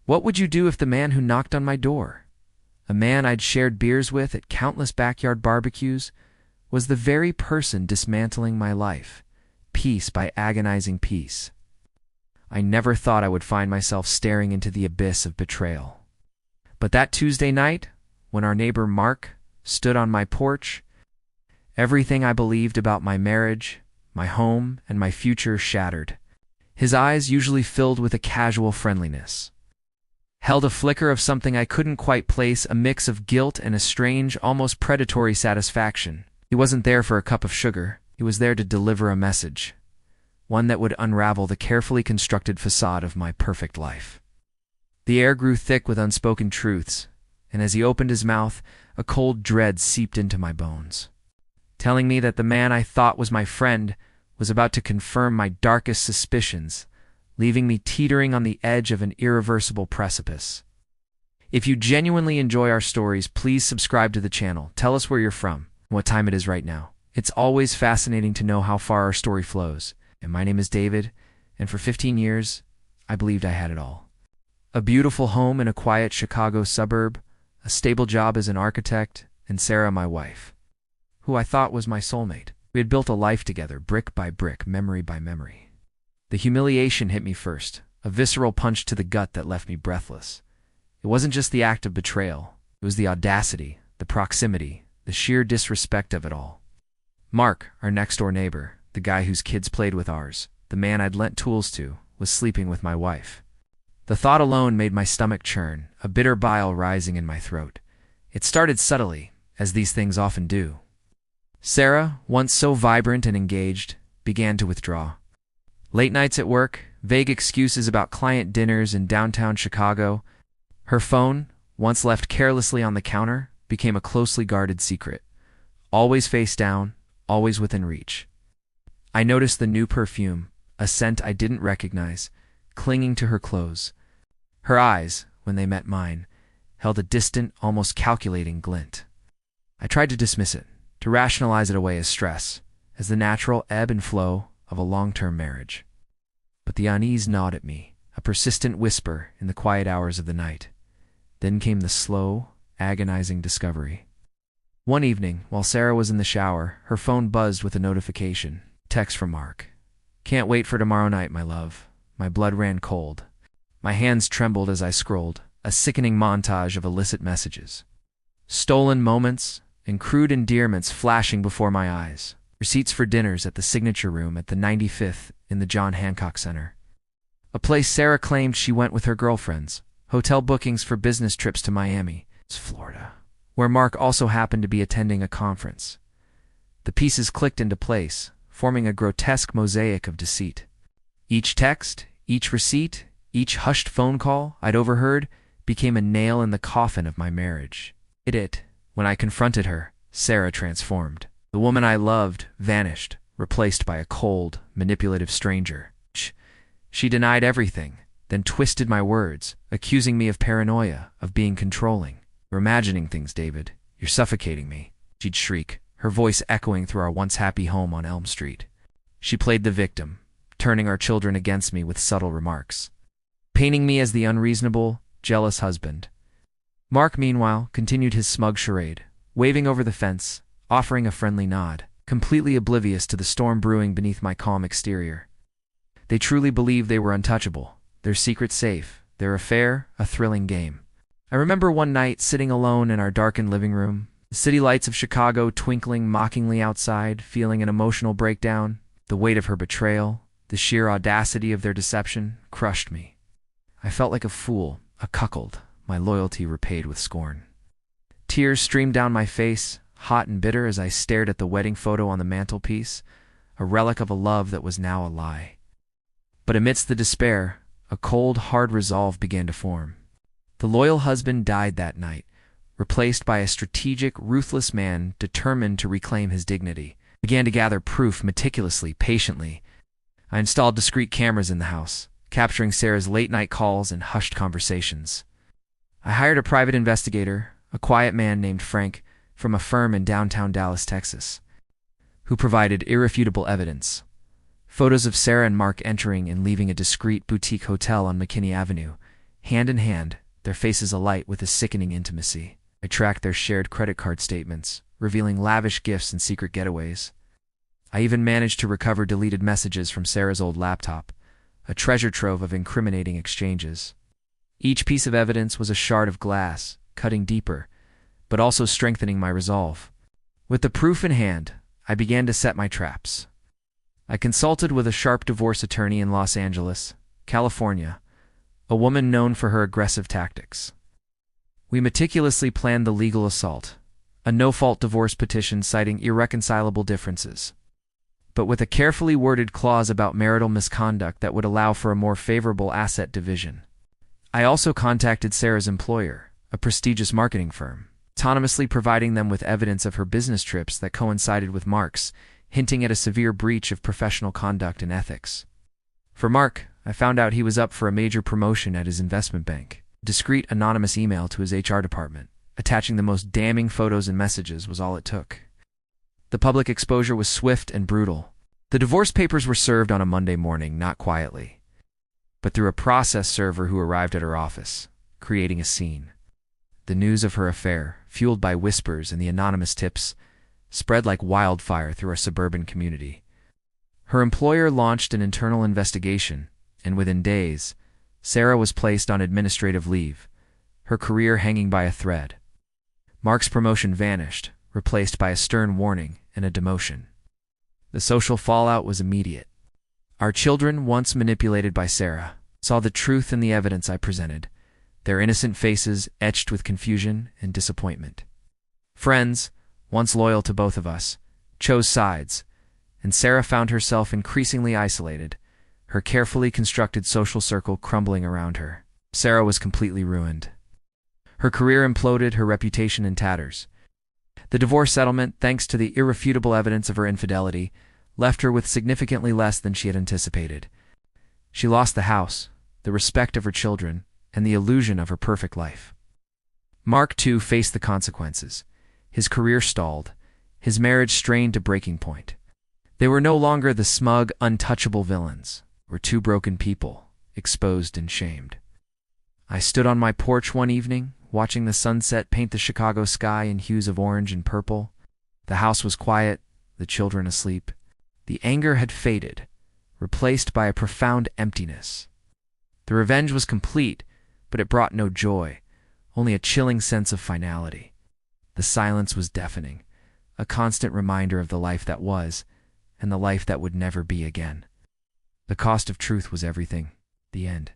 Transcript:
What would you do if the man who knocked on my door, a man I'd shared beers with at countless backyard barbecues, was the very person dismantling my life, piece by agonizing piece? I never thought I would find myself staring into the abyss of betrayal. But that Tuesday night, when our neighbor Mark stood on my porch, everything I believed about my marriage, my home, and my future shattered. His eyes, usually filled with a casual friendliness, held a flicker of something I couldn't quite place, a mix of guilt and a strange, almost predatory satisfaction. He wasn't there for a cup of sugar. He was there to deliver a message, one that would unravel the carefully constructed facade of my perfect life. The air grew thick with unspoken truths, and as he opened his mouth, a cold dread seeped into my bones, telling me that the man I thought was my friend was about to confirm my darkest suspicions, leaving me teetering on the edge of an irreversible precipice. If you genuinely enjoy our stories, please subscribe to the channel. Tell us where you're from, and what time it is right now. It's always fascinating to know how far our story flows. And my name is David, and for 15 years, I believed I had it all. A beautiful home in a quiet Chicago suburb, a stable job as an architect, and Sarah, my wife, who I thought was my soulmate. We had built a life together, brick by brick, memory by memory. The humiliation hit me first, a visceral punch to the gut that left me breathless. It wasn't just the act of betrayal. It was the audacity, the proximity, the sheer disrespect of it all. Mark, our next-door neighbor, the guy whose kids played with ours, the man I'd lent tools to, was sleeping with my wife. The thought alone made my stomach churn, a bitter bile rising in my throat. It started subtly, as these things often do. Sarah, once so vibrant and engaged, began to withdraw. Late nights at work, vague excuses about client dinners in downtown Chicago. Her phone, once left carelessly on the counter, became a closely guarded secret. Always face down, always within reach. I noticed the new perfume, a scent I didn't recognize, clinging to her clothes. Her eyes, when they met mine, held a distant, almost calculating glint. I tried to dismiss it, to rationalize it away as stress, as the natural ebb and flow of a long-term marriage. But the unease gnawed at me, a persistent whisper in the quiet hours of the night. Then came the slow, agonizing discovery. One evening, while Sarah was in the shower, her phone buzzed with a notification. Text from Mark. "Can't wait for tomorrow night, my love." My blood ran cold. My hands trembled as I scrolled, a sickening montage of illicit messages. Stolen moments and crude endearments flashing before my eyes. Receipts for dinners at the Signature Room at the 95th in the John Hancock Center. A place Sarah claimed she went with her girlfriends. Hotel bookings for business trips to Miami, Florida, where Mark also happened to be attending a conference. The pieces clicked into place, forming a grotesque mosaic of deceit. Each text, each receipt, each hushed phone call I'd overheard became a nail in the coffin of my marriage. When I confronted her, Sarah transformed. The woman I loved vanished, replaced by a cold, manipulative stranger. She denied everything, then twisted my words, accusing me of paranoia, of being controlling. "You're imagining things, David. You're suffocating me," she'd shriek, her voice echoing through our once-happy home on Elm Street. She played the victim, turning our children against me with subtle remarks, painting me as the unreasonable, jealous husband. Mark, meanwhile, continued his smug charade, waving over the fence, offering a friendly nod, completely oblivious to the storm brewing beneath my calm exterior. They truly believed they were untouchable, their secret safe, their affair a thrilling game. I remember one night sitting alone in our darkened living room, the city lights of Chicago twinkling mockingly outside, feeling an emotional breakdown. The weight of her betrayal, the sheer audacity of their deception, crushed me. I felt like a fool, a cuckold, my loyalty repaid with scorn. Tears streamed down my face, hot and bitter, as I stared at the wedding photo on the mantelpiece, a relic of a love that was now a lie. But amidst the despair, a cold, hard resolve began to form. The loyal husband died that night, replaced by a strategic, ruthless man determined to reclaim his dignity. I began to gather proof meticulously, patiently. I installed discreet cameras in the house, capturing Sarah's late-night calls and hushed conversations. I hired a private investigator, a quiet man named Frank, from a firm in downtown Dallas, Texas, who provided irrefutable evidence. Photos of Sarah and Mark entering and leaving a discreet boutique hotel on McKinney Avenue, Hand in hand, their faces alight with a sickening intimacy. I tracked their shared credit card statements, revealing lavish gifts and secret getaways. I even managed to recover deleted messages from Sarah's old laptop, a treasure trove of incriminating exchanges. Each piece of evidence was a shard of glass, cutting deeper, but also strengthening my resolve. With the proof in hand, I began to set my traps. I consulted with a sharp divorce attorney in Los Angeles, California, a woman known for her aggressive tactics. We meticulously planned the legal assault, a no-fault divorce petition citing irreconcilable differences, but with a carefully worded clause about marital misconduct that would allow for a more favorable asset division. I also contacted Sarah's employer, a prestigious marketing firm, autonomously providing them with evidence of her business trips that coincided with Mark's, hinting at a severe breach of professional conduct and ethics. For Mark, I found out he was up for a major promotion at his investment bank. A discreet, anonymous email to his HR department, attaching the most damning photos and messages, was all it took. The public exposure was swift and brutal. The divorce papers were served on a Monday morning, not quietly, but through a process server who arrived at her office, creating a scene. The news of her affair, fueled by whispers and the anonymous tips, spread like wildfire through our suburban community. Her employer launched an internal investigation, and within days, Sarah was placed on administrative leave, her career hanging by a thread. Mark's promotion vanished, replaced by a stern warning and a demotion. The social fallout was immediate. Our children, once manipulated by Sarah, saw the truth in the evidence I presented, their innocent faces etched with confusion and disappointment. Friends, once loyal to both of us, chose sides, and Sarah found herself increasingly isolated, her carefully constructed social circle crumbling around her. Sarah was completely ruined. Her career imploded, her reputation in tatters. The divorce settlement, thanks to the irrefutable evidence of her infidelity, left her with significantly less than she had anticipated. She lost the house, the respect of her children, and the illusion of her perfect life. Mark, too, faced the consequences. His career stalled, his marriage strained to breaking point. They were no longer the smug, untouchable villains. Were two broken people, exposed and shamed. I stood on my porch one evening, watching the sunset paint the Chicago sky in hues of orange and purple. The house was quiet, the children asleep. The anger had faded, replaced by a profound emptiness. The revenge was complete, but it brought no joy, only a chilling sense of finality. The silence was deafening, a constant reminder of the life that was, and the life that would never be again. The cost of truth was everything. The end.